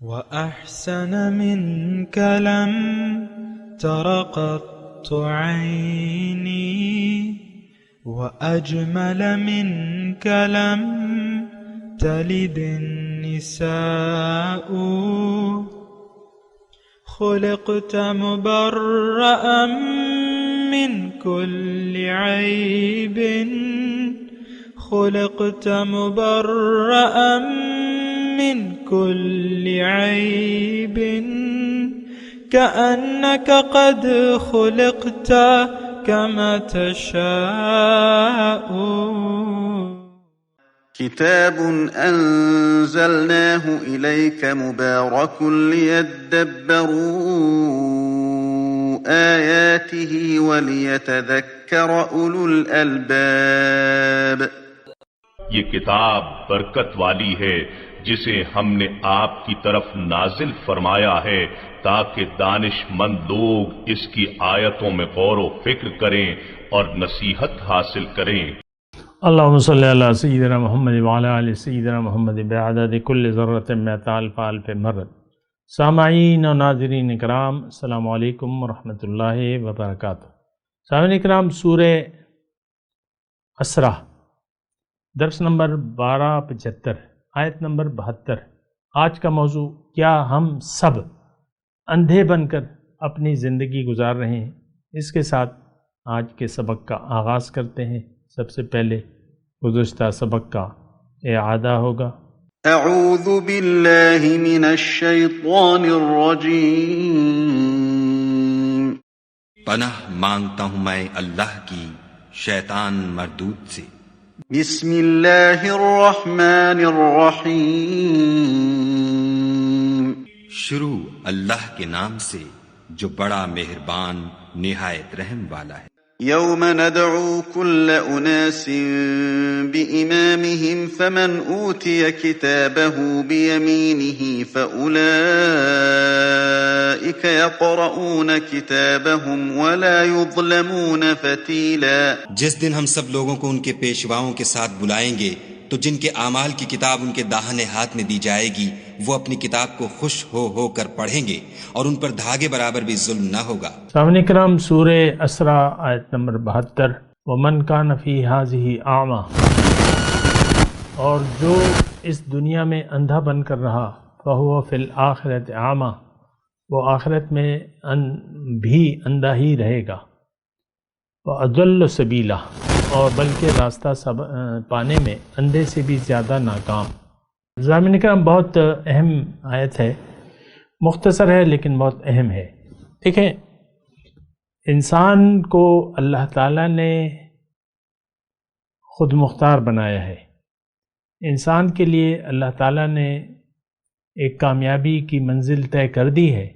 وأحسن منك لم تر قط عيني وأجمل منك لم تلد النساء خلقت مبرأ من كل عيب خلقت مبرأ من كل عيب كأنك قد خلقت كما تشاء. كتاب أنزلناه إليك مبارك ليدبروا آياته وليتذكر أولو الألباب. یہ کتاب برکت والی ہے جسے ہم نے آپ کی طرف نازل فرمایا ہے تاکہ دانش مند لوگ اس کی آیتوں میں غور و فکر کریں اور نصیحت حاصل کریں. اللہم صلی علی سیدنا محمد وعلی آل سیدنا محمد بعدد کل ذرۃ مئۃ الف الف مرۃ. سامعین و ناظرین اکرام، السلام علیکم ورحمۃ اللہ وبرکاتہ. سامعین اکرام، سورہ اسرا درس نمبر 1275 آیت نمبر 72. آج کا موضوع، کیا ہم سب اندھے بن کر اپنی زندگی گزار رہے ہیں؟ اس کے ساتھ آج کے سبق کا آغاز کرتے ہیں. سب سے پہلے گزشتہ سبق کا اعادہ ہوگا. اعوذ باللہ من الشیطان الرجیم. پناہ مانگتا ہوں میں اللہ کی شیطان مردود سے. بسم اللہ الرحمن الرحیم. شروع اللہ کے نام سے جو بڑا مہربان نہایت رحم والا ہے. یوم ندعو کل اناس بإمامهم فمن اوتی کتابه بیمینه فأولئک یقرؤون کتابهم ولا یظلمون فتیلا. جس دن ہم سب لوگوں کو ان کے پیشواؤں کے ساتھ بلائیں گے تو جن کے اعمال کی کتاب ان کے داہنے ہاتھ میں دی جائے گی وہ اپنی کتاب کو خوش ہو کر پڑھیں گے اور ان پر دھاگے برابر بھی ظلم نہ ہوگا. سامعین کرام، سورہ اسرا آیت نمبر 72. ومن کان فی ہذہ اعمی، اور جو اس دنیا میں اندھا بن کر رہا، فہو فی الآخرۃ اعمی، وہ آخرت میں بھی اندھا ہی رہے گا. وأضل سبیلا، اور بلکہ راستہ پانے میں اندھے سے بھی زیادہ ناکام. سامعین کرام، بہت اہم آیت ہے، مختصر ہے لیکن بہت اہم ہے. دیکھیں، انسان کو اللہ تعالیٰ نے خود مختار بنایا ہے. انسان کے لیے اللہ تعالیٰ نے ایک کامیابی کی منزل طے کر دی ہے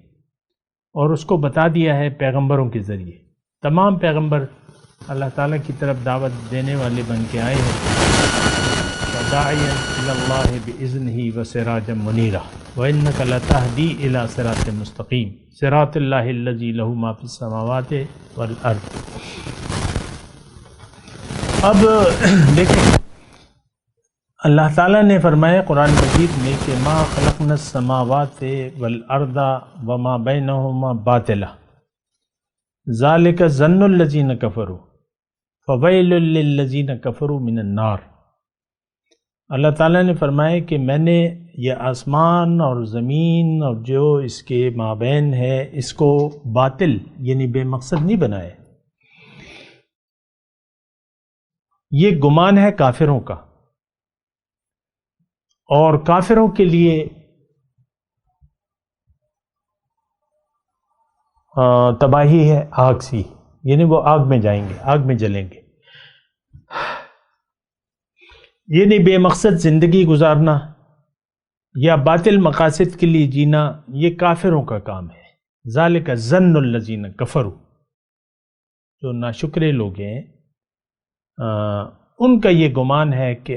اور اس کو بتا دیا ہے پیغمبروں کے ذریعے. تمام پیغمبر اللہ تعالیٰ کی طرف دعوت دینے والے بن کے آئے ہیں. وَدَاعِيًا إِلَى اللَّهِ بِإِذْنِهِ وَسِرَاجًا مُنِيرًا وَإِنَّكَ لَتَهْدِي إِلَى صِرَاطٍ مُسْتَقِيمٍ صِرَاطِ اللَّهِ الَّذِي لَهُ مَا فِي السَّمَاوَاتِ وَالْأَرْضِ. اب دیکھیں، اللہ تعالیٰ نے فرمایا قرآن مجید میں کہ مَا خَلَقْنَا السَّمَاوَاتِ وَالْأَرْضَ وَمَا بَيْنَهُمَا بَاطِلًا ذَلِكَ ظَنُّ الَّذِينَ كَفَرُوا فَوَيْلٌ لِّلَّذِينَ كَفَرُوا مِنَ النَّارِ. اللہ تعالیٰ نے فرمایا کہ میں نے یہ آسمان اور زمین اور جو اس کے مابین ہے اس کو باطل یعنی بے مقصد نہیں بنایا. یہ گمان ہے کافروں کا، اور کافروں کے لیے تباہی ہے آگ سی، یعنی وہ آگ میں جائیں گے، آگ میں جلیں گے. یعنی بے مقصد زندگی گزارنا یا باطل مقاصد کے لیے جینا یہ کافروں کا کام ہے. ذالک ظن الذین کفروا، جو ناشکرے لوگ ہیں ان کا یہ گمان ہے کہ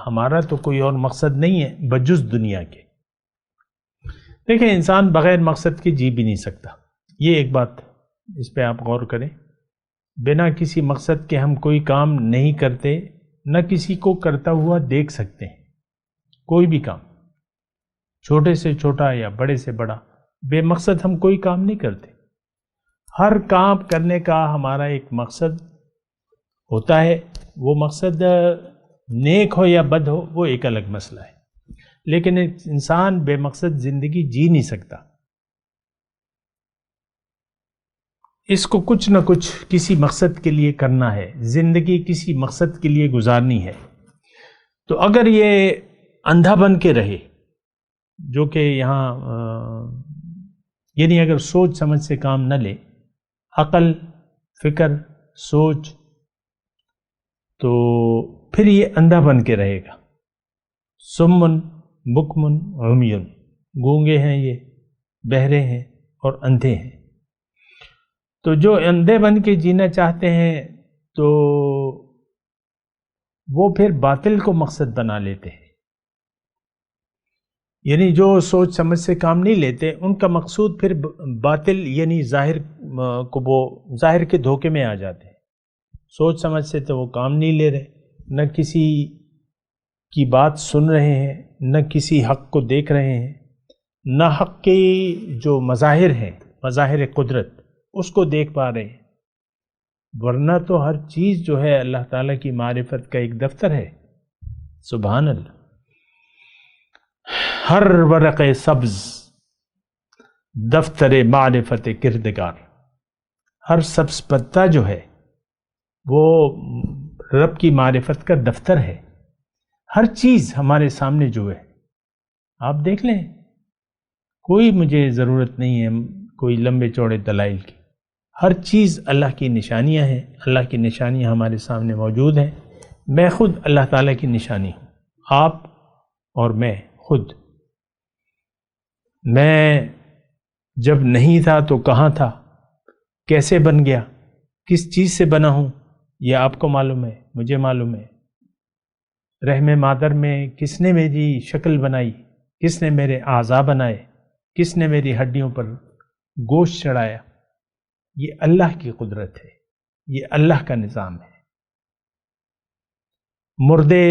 ہمارا تو کوئی اور مقصد نہیں ہے بجز دنیا کے. دیکھیں، انسان بغیر مقصد کے جی بھی نہیں سکتا. یہ ایک بات، اس پہ آپ غور کریں. بنا کسی مقصد کے ہم کوئی کام نہیں کرتے، نہ کسی کو کرتا ہوا دیکھ سکتے ہیں کوئی بھی کام. چھوٹے سے چھوٹا یا بڑے سے بڑا، بے مقصد ہم کوئی کام نہیں کرتے۔ ہر کام کرنے کا ہمارا ایک مقصد ہوتا ہے، وہ مقصد نیک ہو یا بد ہو وہ ایک الگ مسئلہ ہے، لیکن ایک انسان بے مقصد زندگی جی نہیں سکتا۔ اس کو کچھ نہ کچھ کسی مقصد کے لیے کرنا ہے، زندگی کسی مقصد کے لیے گزارنی ہے۔ تو اگر یہ اندھا بن کے رہے، جو کہ یہاں یعنی اگر سوچ سمجھ سے کام نہ لے، عقل، فکر، سوچ، تو پھر یہ اندھا بن کے رہے گا۔ سمن بکمن عمیون، گونگے ہیں، یہ بہرے ہیں اور اندھے ہیں۔ تو جو اندھے بن کے جینا چاہتے ہیں تو وہ پھر باطل کو مقصد بنا لیتے ہیں، یعنی جو سوچ سمجھ سے کام نہیں لیتے ان کا مقصود پھر باطل یعنی ظاہر کو، وہ ظاہر کے دھوکے میں آ جاتے ہیں۔ سوچ سمجھ سے تو وہ کام نہیں لے رہے، نہ کسی کی بات سن رہے ہیں، نہ کسی حق کو دیکھ رہے ہیں، نہ حق کے جو مظاہر ہیں، مظاہر قدرت، اس کو دیکھ پا رہے ہیں۔ ورنہ تو ہر چیز جو ہے اللہ تعالیٰ کی معرفت کا ایک دفتر ہے۔ سبحان اللہ۔ ہر ورق سبز دفتر معرفت کردگار، ہر سبز پتا جو ہے وہ رب کی معرفت کا دفتر ہے۔ ہر چیز ہمارے سامنے جو ہے، آپ دیکھ لیں، کوئی مجھے ضرورت نہیں ہے کوئی لمبے چوڑے دلائل کی، ہر چیز اللہ کی نشانیاں ہیں، اللہ کی نشانیاں ہمارے سامنے موجود ہیں۔ میں خود اللہ تعالیٰ کی نشانی ہوں، آپ اور میں خود۔ میں جب نہیں تھا تو کہاں تھا، کیسے بن گیا، کس چیز سے بنا ہوں، یہ آپ کو معلوم ہے، مجھے معلوم ہے۔ رحم مادر میں کس نے میری شکل بنائی، کس نے میرے اعضاء بنائے، کس نے میری ہڈیوں پر گوشت چڑھایا، یہ اللہ کی قدرت ہے، یہ اللہ کا نظام ہے۔ مردے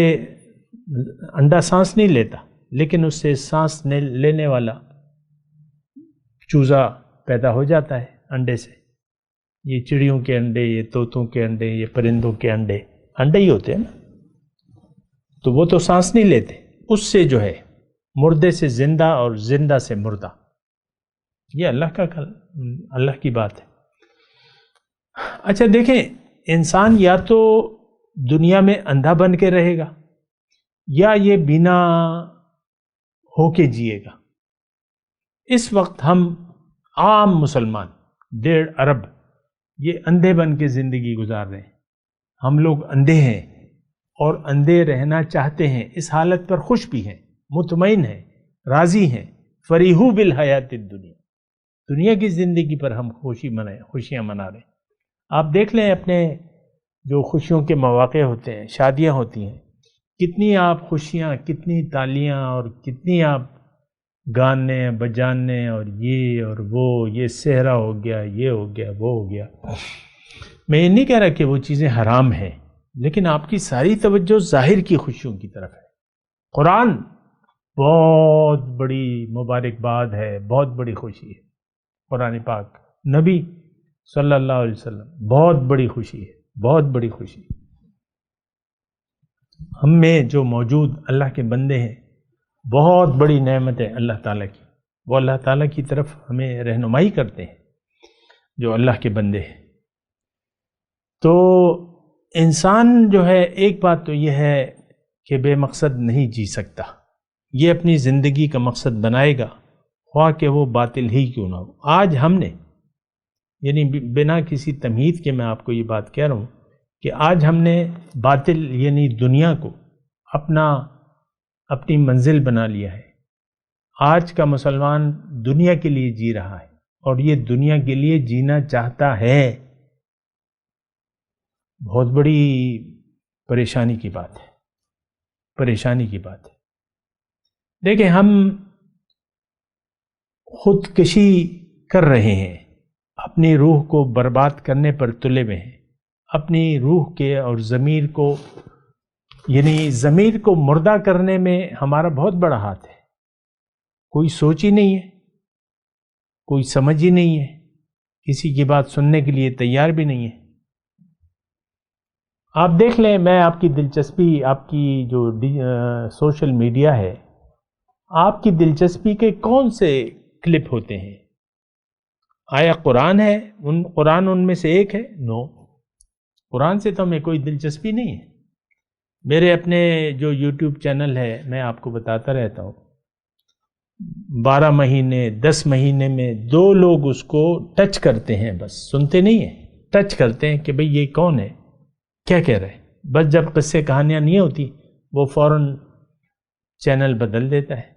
انڈا سانس نہیں لیتا، لیکن اس سے سانس لینے والا چوزا پیدا ہو جاتا ہے انڈے سے۔ یہ چڑیوں کے انڈے، یہ طوطوں کے انڈے، یہ پرندوں کے انڈے ہی ہوتے ہیں نا، تو وہ تو سانس نہیں لیتے، اس سے جو ہے مردے سے زندہ اور زندہ سے مردہ، یہ اللہ کی بات ہے۔ اچھا دیکھیں، انسان یا تو دنیا میں اندھا بن کے رہے گا یا یہ بینا ہو کے جیے گا۔ اس وقت ہم عام مسلمان 1.5 ارب یہ اندھے بن کے زندگی گزار رہے ہیں۔ ہم لوگ اندھے ہیں اور اندھے رہنا چاہتے ہیں، اس حالت پر خوش بھی ہیں، مطمئن ہیں، راضی ہیں۔ فریحو بالحیات الدنیا، دنیا کی زندگی پر ہم خوشیاں منا رہے ہیں۔ آپ دیکھ لیں اپنے جو خوشیوں کے مواقع ہوتے ہیں، شادیاں ہوتی ہیں، کتنی آپ خوشیاں، کتنی تالیاں اور کتنی آپ گانے بجانے اور یہ اور وہ، یہ صحرا ہو گیا، یہ ہو گیا، وہ ہو گیا۔ میں یہ نہیں کہہ رہا کہ وہ چیزیں حرام ہیں، لیکن آپ کی ساری توجہ ظاہر کی خوشیوں کی طرف ہے۔ قرآن بہت بڑی مبارکباد ہے، بہت بڑی خوشی ہے۔ قرآن پاک، نبی صلی اللہ علیہ وسلم، بہت بڑی خوشی ہے، بہت بڑی خوشی۔ ہم میں جو موجود اللہ کے بندے ہیں، بہت بڑی نعمت ہے اللہ تعالیٰ کی، وہ اللہ تعالیٰ کی طرف ہمیں رہنمائی کرتے ہیں جو اللہ کے بندے ہیں۔ تو انسان جو ہے، ایک بات تو یہ ہے کہ بے مقصد نہیں جی سکتا، یہ اپنی زندگی کا مقصد بنائے گا، خواہ کہ وہ باطل ہی کیوں نہ ہو۔ آج ہم نے، یعنی بنا کسی تمہید کے میں آپ کو یہ بات کہہ رہا ہوں کہ آج ہم نے باطل یعنی دنیا کو اپنی منزل بنا لیا ہے۔ آج کا مسلمان دنیا کے لیے جی رہا ہے اور یہ دنیا کے لیے جینا چاہتا ہے۔ بہت بڑی پریشانی کی بات ہے، پریشانی کی بات ہے۔ دیکھیں، ہم خودکشی کر رہے ہیں، اپنی روح کو برباد کرنے پر تلے ہوئے ہیں، اپنی روح کے اور ضمیر کو، یعنی ضمیر کو مردہ کرنے میں ہمارا بہت بڑا ہاتھ ہے۔ کوئی سوچ ہی نہیں ہے، کوئی سمجھ ہی نہیں ہے، کسی کی بات سننے کے لیے تیار بھی نہیں ہے۔ آپ دیکھ لیں، میں آپ کی دلچسپی، آپ کی جو سوشل میڈیا ہے، آپ کی دلچسپی کے کون سے کلپ ہوتے ہیں؟ آیا قرآن ہے؟ قرآن ان میں سے ایک ہے؟ نو، قرآن سے تو ہمیں کوئی دلچسپی نہیں ہے۔ میرے اپنے جو یوٹیوب چینل ہے، میں آپ کو بتاتا رہتا ہوں، 12 مہینے 10 مہینے میں 2 لوگ اس کو ٹچ کرتے ہیں، بس سنتے نہیں ہیں، ٹچ کرتے ہیں کہ بھئی یہ کون ہے، کیا کہہ رہے ہیں۔ بس جب قصے کہانیاں نہیں ہوتی، وہ فوراً چینل بدل دیتا ہے،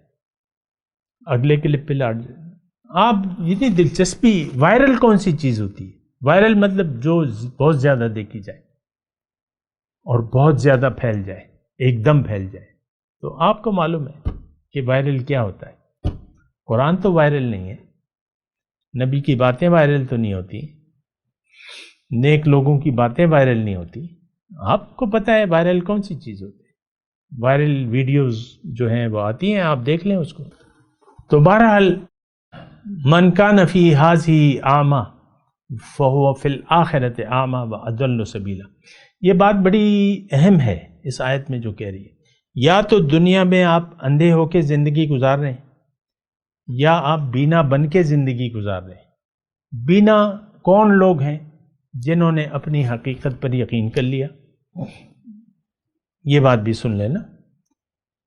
اگلے کلپ پہ لاٹ دیتا ہے۔ آپ اتنی دلچسپی، وائرل کون سی چیز ہوتی ہے؟ وائرل مطلب جو بہت زیادہ دیکھی جائے اور بہت زیادہ پھیل جائے، ایک دم پھیل جائے۔ تو آپ کو معلوم ہے کہ وائرل کیا ہوتا ہے۔ قرآن تو وائرل نہیں ہے، نبی کی باتیں وائرل تو نہیں ہوتی، نیک لوگوں کی باتیں وائرل نہیں ہوتی۔ آپ کو پتہ ہے وائرل کون سی چیز ہوتی ہے؟ وائرل ویڈیوز جو ہیں وہ آتی ہیں، آپ دیکھ لیں اس کو۔ تو بہرحال من کان فی ھذہ اعمی فہو فی الآخرۃ اعمی واضل سبیلا۔ یہ بات بڑی اہم ہے اس آیت میں جو کہہ رہی ہے، یا تو دنیا میں آپ اندھے ہو کے زندگی گزار رہے ہیں، یا آپ بینا بن کے زندگی گزار رہے ہیں۔ بینا کون لوگ ہیں؟ جنہوں نے اپنی حقیقت پر یقین کر لیا۔ یہ بات بھی سن لینا،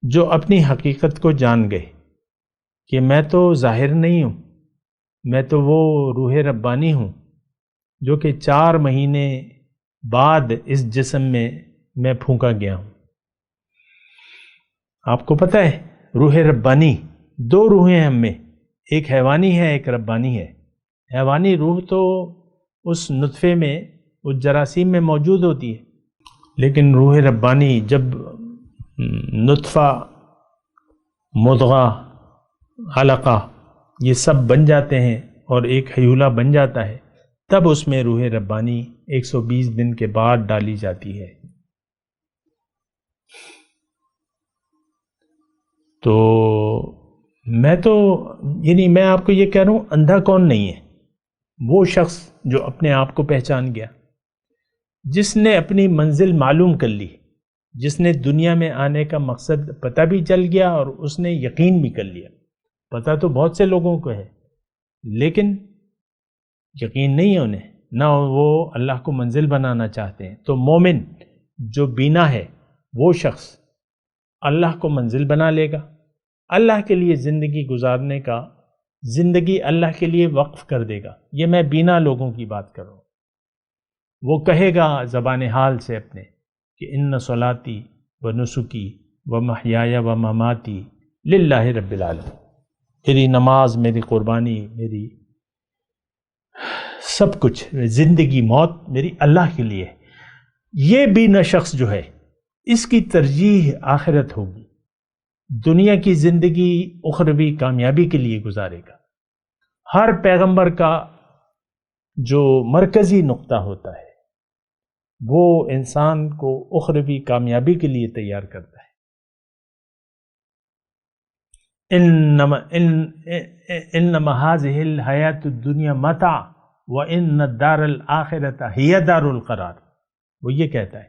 جو اپنی حقیقت کو جان گئے کہ میں تو ظاہر نہیں ہوں، میں تو وہ روح ربانی ہوں جو کہ 4 مہینے بعد اس جسم میں پھونکا گیا ہوں۔ آپ کو پتہ ہے روح ربانی، 2 روحیں ہم میں، ایک حیوانی ہے ایک ربانی ہے۔ حیوانی روح تو اس نطفے میں، اس جراثیم میں موجود ہوتی ہے، لیکن روح ربانی جب نطفہ، مضغہ، علقہ یہ سب بن جاتے ہیں اور ایک حیولہ بن جاتا ہے، تب اس میں روح ربانی 120 دن کے بعد ڈالی جاتی ہے۔ تو میں آپ کو یہ کہہ رہا ہوں، اندھا کون نہیں ہے؟ وہ شخص جو اپنے آپ کو پہچان گیا، جس نے اپنی منزل معلوم کر لی، جس نے دنیا میں آنے کا مقصد پتہ بھی چل گیا اور اس نے یقین بھی کر لیا۔ پتہ تو بہت سے لوگوں کو ہے، لیکن یقین نہیں ہے انہیں، نہ وہ اللہ کو منزل بنانا چاہتے ہیں۔ تو مومن جو بینا ہے، وہ شخص اللہ کو منزل بنا لے گا، اللہ کے لیے زندگی گزارنے کا، زندگی اللہ کے لیے وقف کر دے گا۔ یہ میں بینا لوگوں کی بات کر رہا ہوں۔ وہ کہے گا زبان حال سے اپنے کہ ان صلاتی و نسکی و محیای و مماتی للہ رب العالمین، میری نماز، میری قربانی، میری سب کچھ، زندگی موت میری اللہ کے لیے۔ یہ بینا شخص جو ہے، اس کی ترجیح آخرت ہوگی، دنیا کی زندگی اخروی کامیابی کے لیے گزارے گا۔ ہر پیغمبر کا جو مرکزی نقطہ ہوتا ہے، وہ انسان کو اخروی کامیابی کے لیے تیار کرتا ہے۔ انما هذه الحیات الدنیا متاع وان الدار الاخرۃ ہی دار القرار۔ وہ یہ کہتا ہے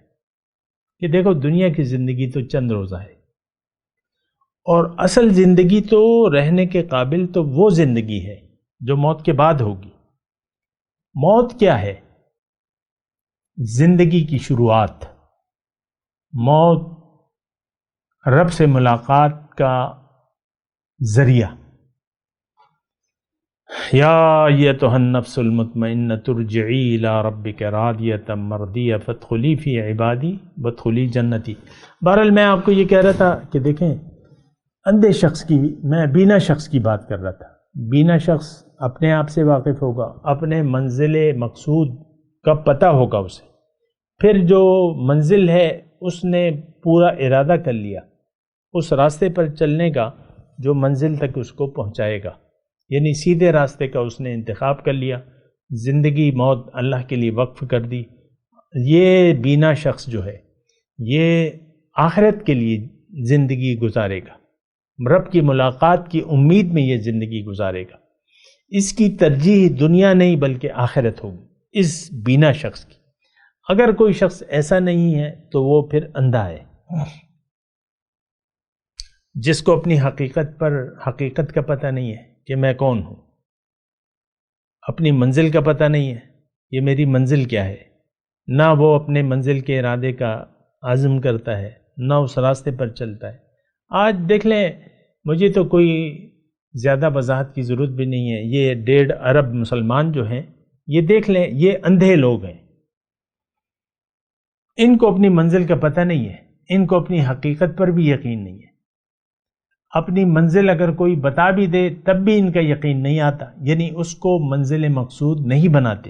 کہ دیکھو دنیا کی زندگی تو چند روزہ ہے، اور اصل زندگی تو رہنے کے قابل تو وہ زندگی ہے جو موت کے بعد ہوگی۔ موت کیا ہے؟ زندگی کی شروعات۔ موت رب سے ملاقات کا ذریعہ۔ یا ایتھا النفس المطمئنۃ ارجعی الی ربک راضیۃ مرضیہ فادخلی فی عبادی وادخلی جنتی۔ بہرحال میں آپ کو یہ کہہ رہا تھا کہ دیکھیں، اندھے شخص کی، میں بینا شخص کی بات کر رہا تھا۔ بینا شخص اپنے آپ سے واقف ہوگا، اپنے منزل مقصود کا پتہ ہوگا اسے، پھر جو منزل ہے اس نے پورا ارادہ کر لیا اس راستے پر چلنے کا جو منزل تک اس کو پہنچائے گا، یعنی سیدھے راستے کا اس نے انتخاب کر لیا، زندگی موت اللہ کے لیے وقف کر دی۔ یہ بینا شخص جو ہے، یہ آخرت کے لیے زندگی گزارے گا، رب کی ملاقات کی امید میں یہ زندگی گزارے گا، اس کی ترجیح دنیا نہیں بلکہ آخرت ہوگی اس بینا شخص کی۔ اگر کوئی شخص ایسا نہیں ہے تو وہ پھر اندھا ہے، جس کو اپنی حقیقت کا پتہ نہیں ہے کہ میں کون ہوں، اپنی منزل کا پتہ نہیں ہے یہ میری منزل کیا ہے، نہ وہ اپنے منزل کے ارادے کا عزم کرتا ہے نہ اس راستے پر چلتا ہے۔ آج دیکھ لیں، مجھے تو کوئی زیادہ وضاحت کی ضرورت بھی نہیں ہے، یہ 1.5 ارب مسلمان جو ہیں، یہ دیکھ لیں، یہ اندھے لوگ ہیں، ان کو اپنی منزل کا پتہ نہیں ہے، ان کو اپنی حقیقت پر بھی یقین نہیں ہے۔ اپنی منزل اگر کوئی بتا بھی دے تب بھی ان کا یقین نہیں آتا، یعنی اس کو منزل مقصود نہیں بناتے،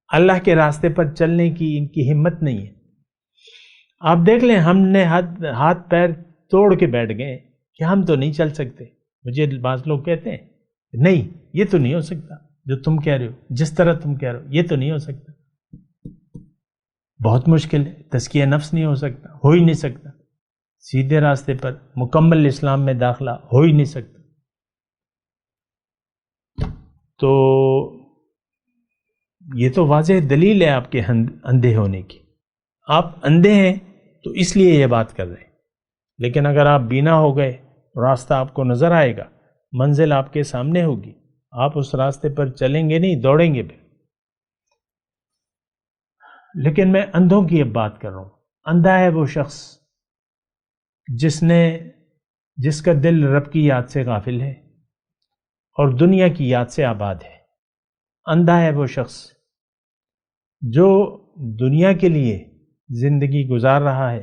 اللہ کے راستے پر چلنے کی ان کی ہمت نہیں ہے۔ آپ دیکھ لیں، ہم نے ہاتھ پیر توڑ کے بیٹھ گئے کہ ہم تو نہیں چل سکتے۔ مجھے بعض لوگ کہتے ہیں نہیں یہ تو نہیں ہو سکتا، جو تم کہہ رہے ہو، جس طرح تم کہہ رہے ہو یہ تو نہیں ہو سکتا، بہت مشکل ہے، تزکیہ نفس نہیں ہو سکتا، ہو ہی نہیں سکتا، سیدھے راستے پر مکمل اسلام میں داخلہ ہو ہی نہیں سکتا۔ تو یہ تو واضح دلیل ہے آپ کے اندھے ہونے کی، آپ اندھے ہیں تو اس لیے یہ بات کر رہے ہیں، لیکن اگر آپ بینا ہو گئے، راستہ آپ کو نظر آئے گا، منزل آپ کے سامنے ہوگی، آپ اس راستے پر چلیں گے نہیں، دوڑیں گے پھر۔ لیکن میں اندھوں کی اب بات کر رہا ہوں۔ اندھا ہے وہ شخص جس کا دل رب کی یاد سے غافل ہے اور دنیا کی یاد سے آباد ہے۔ اندھا ہے وہ شخص جو دنیا کے لیے زندگی گزار رہا ہے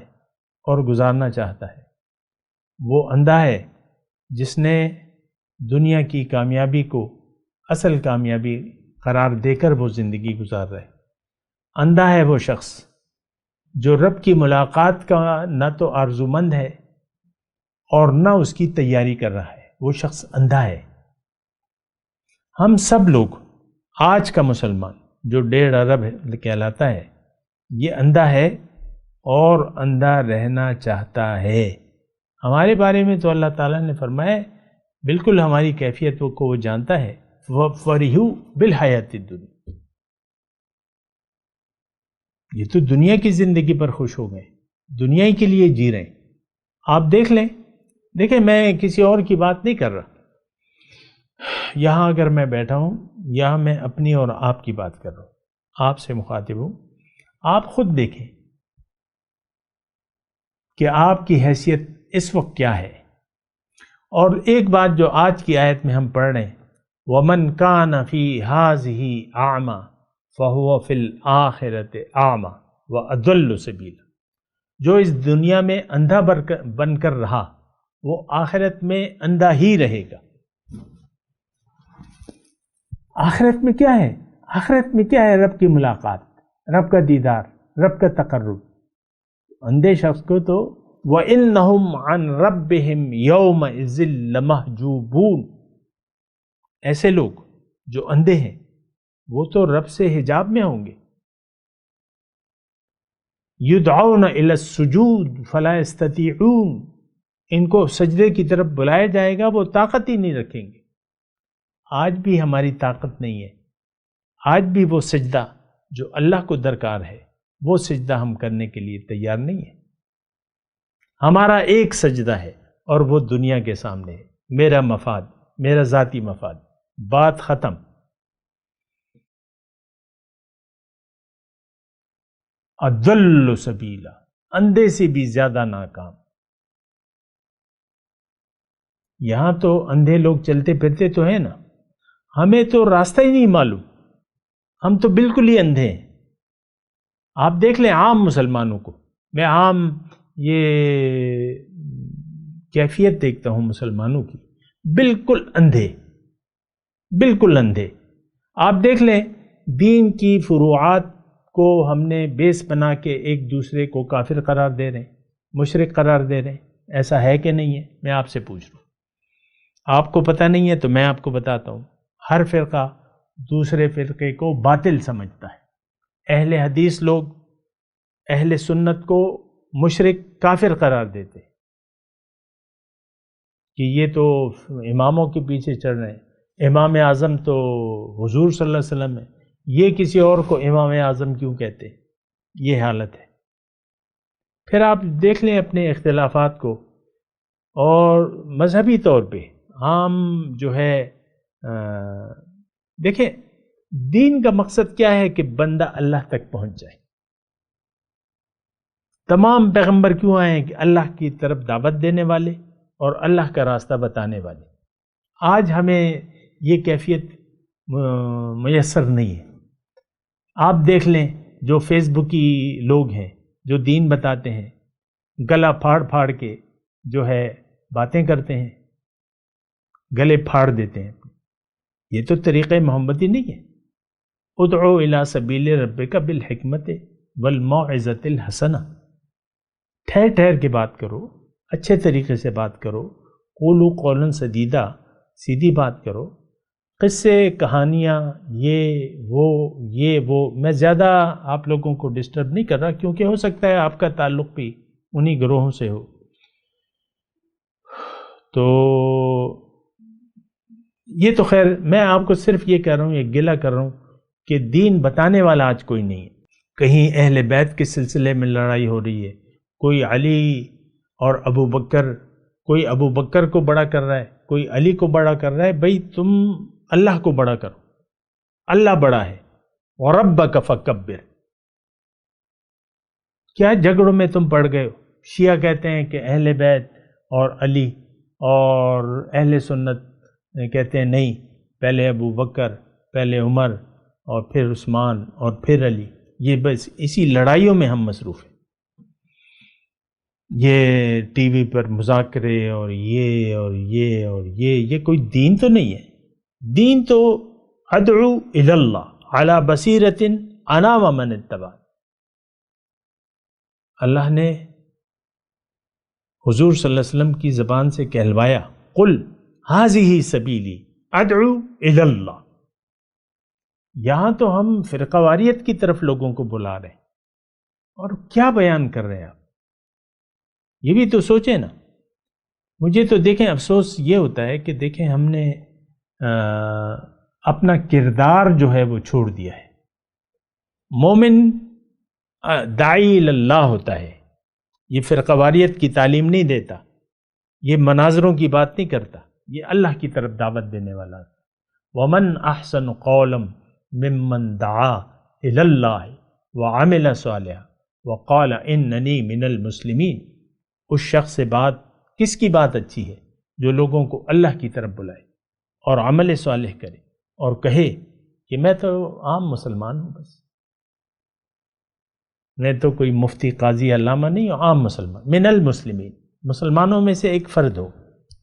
اور گزارنا چاہتا ہے۔ وہ اندھا ہے جس نے دنیا کی کامیابی کو اصل کامیابی قرار دے کر وہ زندگی گزار رہا ہے۔ اندھا ہے وہ شخص جو رب کی ملاقات کا نہ تو آرزومند ہے اور نہ اس کی تیاری کر رہا ہے، وہ شخص اندھا ہے۔ ہم سب لوگ، آج کا مسلمان جو 1.5 ارب کہلاتا ہے، یہ اندھا ہے اور اندھا رہنا چاہتا ہے۔ ہمارے بارے میں تو اللہ تعالیٰ نے فرمایا بالکل ہماری کیفیت کو وہ جانتا ہے، وَفَرِحُوا بِالْحَيَاةِ الدُّنْيَا، یہ تو دنیا کی زندگی پر خوش ہو گئے، دنیا ہی کے لیے جی رہے ہیں۔ آپ دیکھ لیں، دیکھیں میں کسی اور کی بات نہیں کر رہا، یہاں اگر میں بیٹھا ہوں، یہاں میں اپنی اور آپ کی بات کر رہا ہوں، آپ سے مخاطب ہوں۔ آپ خود دیکھیں کہ آپ کی حیثیت اس وقت کیا ہے۔ اور ایک بات جو آج کی آیت میں ہم پڑھ رہے ہیں، وَمَنْ كَانَ فِي هَٰذِهِ أَعْمَىٰ فَهُوَ فِي الْآخِرَةِ أَعْمَىٰ وَأَضَلُّ سَبِيلًا، جو اس دنیا میں اندھا بن کر رہا وہ آخرت میں اندھا ہی رہے گا۔ آخرت میں کیا ہے؟ آخرت میں کیا ہے؟ رب کی ملاقات، رب کا دیدار، رب کا تقرب۔ اندھے شخص کو تو وَإِنَّهُمْ عَنْ رَبِّهِمْ يَوْمَئِذٍ لَمَحْجُوبُونَ، ایسے لوگ جو اندھے ہیں وہ تو رب سے حجاب میں ہوں گے۔ يُدْعَوْنَ إِلَى السُّجُودِ فَلَا يَسْتَطِيعُونَ، ان کو سجدے کی طرف بلایا جائے گا، وہ طاقت ہی نہیں رکھیں گے۔ آج بھی ہماری طاقت نہیں ہے، آج بھی وہ سجدہ جو اللہ کو درکار ہے وہ سجدہ ہم کرنے کے لیے تیار نہیں ہے۔ ہمارا ایک سجدہ ہے اور وہ دنیا کے سامنے ہے، میرا مفاد، میرا ذاتی مفاد، بات ختم۔ اضل سبیلا، اندھے سے بھی زیادہ ناکام۔ یہاں تو اندھے لوگ چلتے پھرتے تو ہیں نا، ہمیں تو راستہ ہی نہیں معلوم، ہم تو بالکل ہی اندھے ہیں۔ آپ دیکھ لیں عام مسلمانوں کو، میں عام یہ کیفیت دیکھتا ہوں مسلمانوں کی، بالکل اندھے، بالکل اندھے۔ آپ دیکھ لیں دین کی فروعات کو ہم نے بیس بنا کے ایک دوسرے کو کافر قرار دے رہے ہیں، مشرک قرار دے رہے ہیں، ایسا ہے کہ نہیں ہے؟ میں آپ سے پوچھ رہا ہوں، آپ کو پتہ نہیں ہے تو میں آپ کو بتاتا ہوں۔ ہر فرقہ دوسرے فرقے کو باطل سمجھتا ہے۔ اہل حدیث لوگ اہل سنت کو مشرک کافر قرار دیتے ہیں۔ کہ یہ تو اماموں کے پیچھے چڑھ رہے ہیں، امام اعظم تو حضور صلی اللہ علیہ وسلم ہے، یہ کسی اور کو امام اعظم کیوں کہتے؟ یہ حالت ہے۔ پھر آپ دیکھ لیں اپنے اختلافات کو، اور مذہبی طور پہ عام جو ہے دیکھیں دین کا مقصد کیا ہے کہ بندہ اللہ تک پہنچ جائے۔ تمام پیغمبر کیوں آئے ہیں؟ کہ اللہ کی طرف دعوت دینے والے اور اللہ کا راستہ بتانے والے۔ آج ہمیں یہ کیفیت میسر نہیں ہے۔ آپ دیکھ لیں جو فیس بکی لوگ ہیں جو دین بتاتے ہیں، گلا پھاڑ پھاڑ کے جو ہے باتیں کرتے ہیں، گلے پھاڑ دیتے ہیں، یہ تو طریقہ محمدی نہیں ہے۔ ادعو الی سبیل ربک بالحکمت والموعظۃ الحسنہ، ٹھہر ٹھہر کے بات کرو، اچھے طریقے سے بات کرو، قولوا قولا سدیدا، سیدھی بات کرو۔ قصے کہانیاں یہ وہ میں زیادہ آپ لوگوں کو ڈسٹرب نہیں کر رہا، کیونکہ ہو سکتا ہے آپ کا تعلق بھی انہی گروہوں سے ہو۔ تو یہ تو خیر میں آپ کو صرف یہ کہہ رہا ہوں، یہ گلہ کر رہا ہوں کہ دین بتانے والا آج کوئی نہیں ہے۔ کہیں اہل بیت کے سلسلے میں لڑائی ہو رہی ہے، کوئی علی اور ابو بکر، کوئی ابو بکر کو بڑا کر رہا ہے، کوئی علی کو بڑا کر رہا ہے۔ بھئی تم اللہ کو بڑا کرو، اللہ بڑا ہے۔ وَرَبَّكَ فَكَبِّرْ، کیا جھگڑوں میں تم پڑ گئے ہو؟ شیعہ کہتے ہیں کہ اہل بیت اور علی، اور اہل سنت کہتے ہیں نہیں، پہلے ابو بکر، پہلے عمر، اور پھر عثمان، اور پھر علی۔ یہ بس اسی لڑائیوں میں ہم مصروف ہیں۔ یہ ٹی وی پر مذاکرے اور یہ کوئی دین تو نہیں ہے۔ دین تو ادعو الی اللہ علی بصیرۃ انا ومن اتبعن۔ اللہ نے حضور صلی اللہ علیہ وسلم کی زبان سے کہلوایا، قل ھذہ سبیلی ادعو الی اللہ۔ یہاں تو ہم فرقہ واریت کی طرف لوگوں کو بلا رہے ہیں، اور کیا بیان کر رہے ہیں آپ؟ یہ بھی تو سوچیں نا۔ مجھے تو دیکھیں افسوس یہ ہوتا ہے کہ دیکھیں ہم نے اپنا کردار جو ہے وہ چھوڑ دیا ہے۔ مومن داعی اللہ ہوتا ہے، یہ فرقہ واریت کی تعلیم نہیں دیتا، یہ مناظروں کی بات نہیں کرتا، یہ اللہ کی طرف دعوت دینے والا ہے۔ وَمَنْ أَحْسَنُ قَوْلًا مِّمَّنْ دَعَا إِلَى اللَّهِ وَعَمِلَ صَالِحًا وَقَالَ إِنَّنِي مِنَ الْمُسْلِمِينَ۔ اس شخص سے کس کی بات اچھی ہے؟ جو لوگوں کو اللہ کی طرف بلائے اور عمل صالح کرے اور کہے کہ میں تو عام مسلمان ہوں، بس میں تو کوئی مفتی قاضی علامہ نہیں ہوں، عام مسلمان، من المسلمین، مسلمانوں میں سے ایک فرد ہو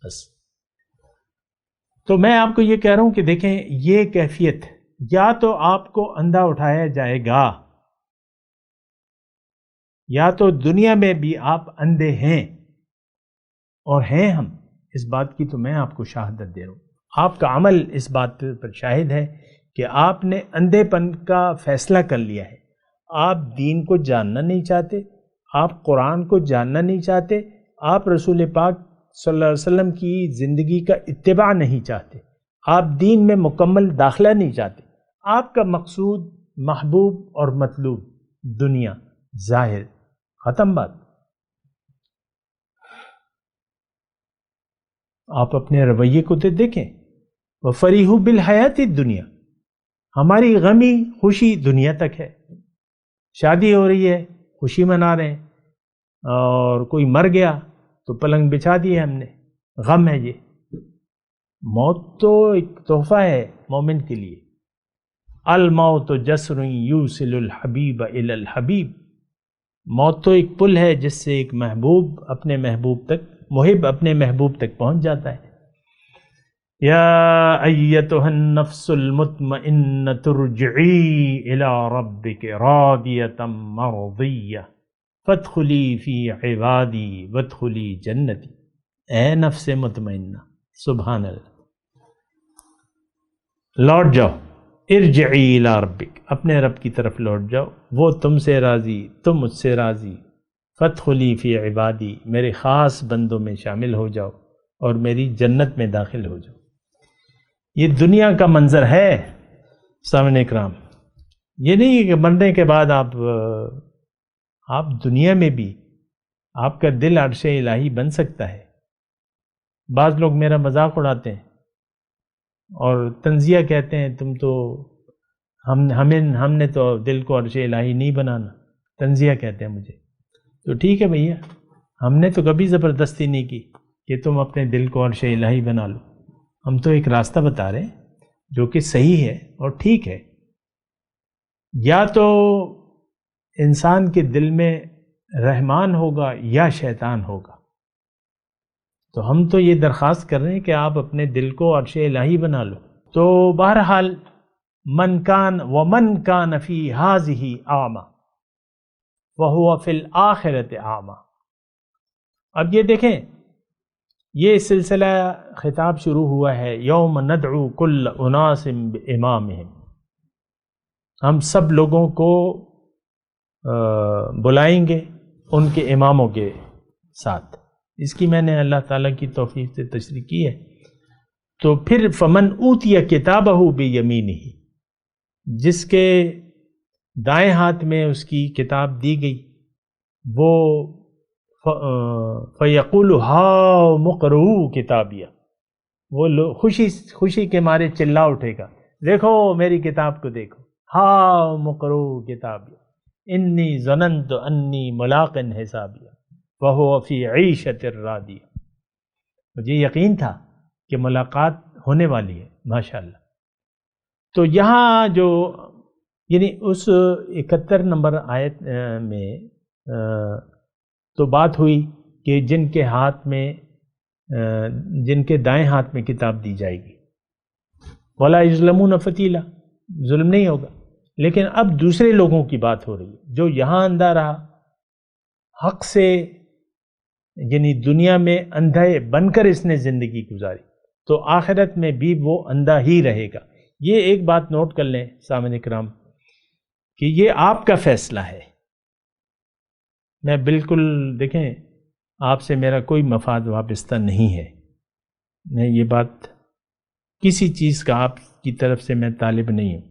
بس۔ تو میں آپ کو یہ کہہ رہا ہوں کہ دیکھیں یہ کیفیت، یا تو آپ کو اندھا اٹھایا جائے گا، یا تو دنیا میں بھی آپ اندھے ہیں، اور ہیں ہم، اس بات کی تو میں آپ کو شہادت دے رہا ہوں۔ آپ کا عمل اس بات پر شاہد ہے کہ آپ نے اندھے پن کا فیصلہ کر لیا ہے۔ آپ دین کو جاننا نہیں چاہتے، آپ قرآن کو جاننا نہیں چاہتے، آپ رسول پاک صلی اللہ علیہ وسلم کی زندگی کا اتباع نہیں چاہتے، آپ دین میں مکمل داخلہ نہیں چاہتے۔ آپ کا مقصود، محبوب اور مطلوب دنیا، ظاہر، ختم بات۔ آپ اپنے رویے کو دیکھیں، وَفَرِحُوا بِالْحَيَاةِ الدُّنْيَا، ہماری غمی خوشی دنیا تک ہے۔ شادی ہو رہی ہے، خوشی منا رہے ہیں، اور کوئی مر گیا تو پلنگ بچھا دی ہے ہم نے، غم ہے یہ۔ موت تو ایک تحفہ ہے مومن کے لیے۔ الموت جسر یوصل الحبیب الی الحبیب، موت تو ایک پل ہے جس سے ایک محبوب اپنے محبوب تک، محب اپنے محبوب تک پہنچ جاتا ہے۔ یا ایتھا النفس المطمئنۃ ارجعی الی ربک راضیۃ مرضیہ فادخلی فی عبادی وادخلی جنتی۔ اے نفس مطمئنہ، سبحان اللہ، لوٹ جاؤ، ارجعی الی ربک، اپنے رب کی طرف لوٹ جاؤ، وہ تم سے راضی، تم مجھ سے راضی، فادخلی فی عبادی، میرے خاص بندوں میں شامل ہو جاؤ، اور میری جنت میں داخل ہو جاؤ۔ یہ دنیا کا منظر ہے سامعین کرام، یہ نہیں کہ مرنے کے بعد آپ دنیا میں بھی آپ کا دل عرش الہی بن سکتا ہے۔ بعض لوگ میرا مذاق اڑاتے ہیں اور تنزیہ کہتے ہیں تم تو ہم نے تو دل کو عرش الہی نہیں بنانا، تنزیہ کہتے ہیں مجھے۔ تو ٹھیک ہے بھیا، ہم نے تو کبھی زبردستی نہیں کی کہ تم اپنے دل کو عرش الہی بنا لو، ہم تو ایک راستہ بتا رہے ہیں جو کہ صحیح ہے اور ٹھیک ہے۔ یا تو انسان کے دل میں رحمان ہوگا یا شیطان ہوگا، تو ہم تو یہ درخواست کر رہے ہیں کہ آپ اپنے دل کو عرش الہی بنا لو۔ تو بہرحال من کان فی ہذہ اعمی وہو فی الآخرۃ اعمی۔ اب یہ دیکھیں، یہ سلسلہ خطاب شروع ہوا ہے یوم ندعو کل اناس بامامہم، ہم سب لوگوں کو بلائیں گے ان کے اماموں کے ساتھ۔ اس کی میں نے اللہ تعالیٰ کی توفیق سے تشریح کی ہے۔ تو پھر فمن اوتی کتابہ بیمینہ، جس کے دائیں ہاتھ میں اس کی کتاب دی گئی، وہ فیقول ہاؤ مقرؤوا کتابیہ، وہ خوشی کے مارے چلا اٹھے گا، دیکھو میری کتاب کو دیکھو، ہاؤ مقرؤوا کتابیہ انی ظننت انی ملاق حسابیہ وہو فی عیشۃ راضیہ، مجھے یقین تھا کہ ملاقات ہونے والی ہے ماشاءاللہ۔ تو یہاں جو یعنی اس 71 نمبر آیت میں تو بات ہوئی کہ جن کے ہاتھ میں جن کے دائیں ہاتھ میں کتاب دی جائے گی، ولا یظلمون فتیلا، ظلم نہیں ہوگا۔ لیکن اب دوسرے لوگوں کی بات ہو رہی ہے جو یہاں اندھا رہا، حق سے یعنی دنیا میں اندھے بن کر اس نے زندگی گزاری، تو آخرت میں بھی وہ اندھا ہی رہے گا۔ یہ ایک بات نوٹ کر لیں سامعین کرام کہ یہ آپ کا فیصلہ ہے۔ میں بالکل دیکھیں، آپ سے میرا کوئی مفاد وابستہ نہیں ہے، میں یہ بات کسی چیز کا آپ کی طرف سے میں طالب نہیں ہوں،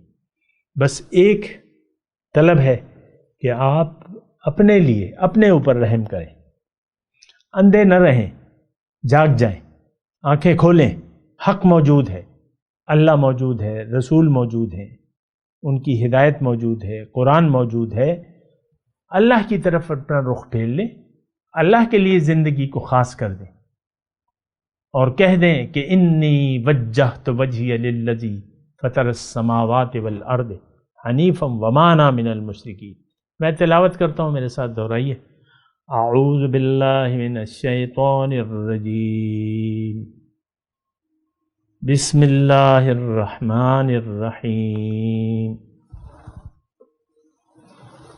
بس ایک طلب ہے کہ آپ اپنے لیے اپنے اوپر رحم کریں، اندھے نہ رہیں، جاگ جائیں، آنکھیں کھولیں، حق موجود ہے، اللہ موجود ہے، رسول موجود ہیں، ان کی ہدایت موجود ہے، قرآن موجود ہے۔ اللہ کی طرف اپنا رخ پھیر لیں، اللہ کے لیے زندگی کو خاص کر دیں اور کہہ دیں کہ انی وجہت وجہی للذی فطر السماوات والارض حنیفا وما انا من المشرکین۔ میں تلاوت کرتا ہوں، میرے ساتھ دہرائیے۔ اعوذ باللہ من الشیطان الرجیم، بسم اللہ الرحمن الرحیم،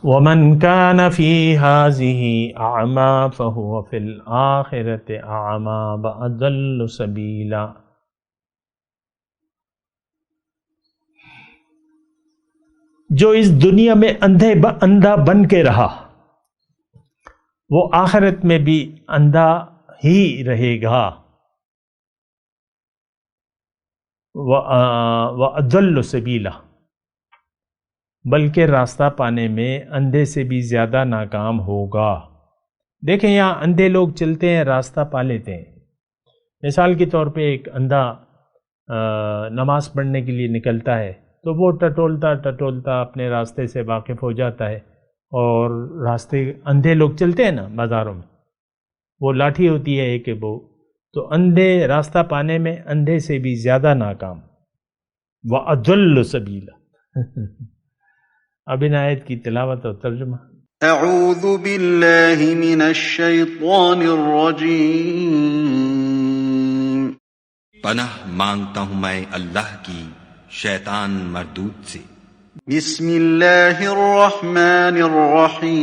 ومن كان في هذه أعمى فهو في الآخرة أعمى وأضل سبيلا۔ جو اس دنیا میں اندھا بن کے رہا وہ آخرت میں بھی اندھا ہی رہے گا۔ وأضل سبيلا، بلکہ راستہ پانے میں اندھے سے بھی زیادہ ناکام ہوگا۔ دیکھیں یہاں اندھے لوگ چلتے ہیں، راستہ پا لیتے ہیں۔ مثال کے طور پہ ایک اندھا نماز پڑھنے کے لیے نکلتا ہے تو وہ ٹٹولتا اپنے راستے سے واقف ہو جاتا ہے، اور راستے اندھے لوگ چلتے ہیں نا بازاروں میں، وہ لاٹھی ہوتی ہے ایک وہ، تو اندھے راستہ پانے میں اندھے سے بھی زیادہ ناکام۔ وَأَضَلُّ سَبِيلًا۔ اب ان آیت کی تلاوت اور ترجمہ۔ اعوذ باللہ من الشیطان الرجیم، پناہ مانگتا ہوں میں اللہ کی شیطان مردود سے۔ بسم اللہ الرحمن الرحیم،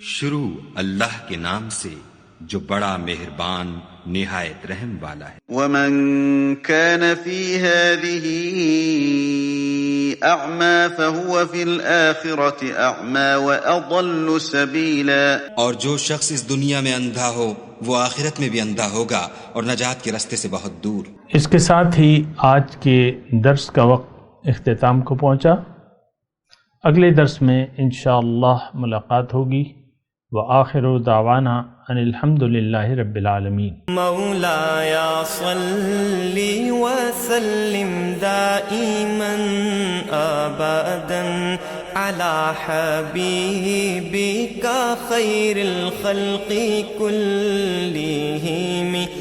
شروع اللہ کے نام سے جو بڑا مہربان نہایت رحم والا ہے۔ ومن كان في هذه أعمى فهو في الآخرة أعمى وأضل سبيلا، اور جو شخص اس دنیا میں اندھا ہو وہ آخرت میں بھی اندھا ہوگا اور نجات کے راستے سے بہت دور۔ اس کے ساتھ ہی آج کے درس کا وقت اختتام کو پہنچا۔ اگلے درس میں انشاءاللہ ملاقات ہوگی۔ وآخر دعوانا ان الحمد للہ رب العالمین۔ مولاي صل وسلم دائما ابدا على حبيبك خير الخلق كلهم